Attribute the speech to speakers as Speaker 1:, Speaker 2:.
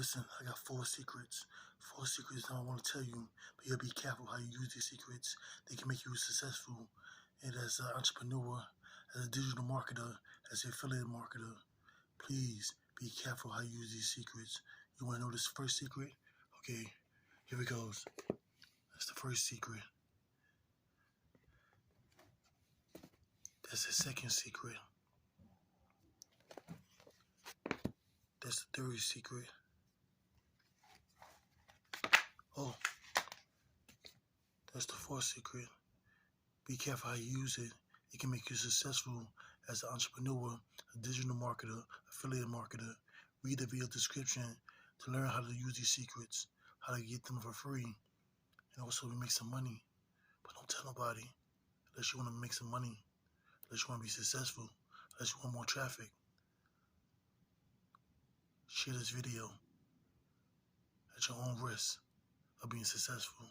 Speaker 1: Listen, I got 4 secrets. 4 secrets that I want to tell you, but you gotta be careful how you use these secrets. They can make you successful. And as an entrepreneur, as a digital marketer, as an affiliate marketer, please be careful how you use these secrets. You want to know this first secret? Okay, here it goes. That's the first secret. That's the second secret. That's the third secret. Oh, that's the fourth secret. Be careful how you use it. It can make you successful as an entrepreneur, a digital marketer, affiliate marketer. Read the video description to learn how to use these secrets, how to get them for free, and also to make some money. But don't tell nobody unless you want to make some money, unless you want to be successful, unless you want more traffic. Share this video at your own risk of being successful.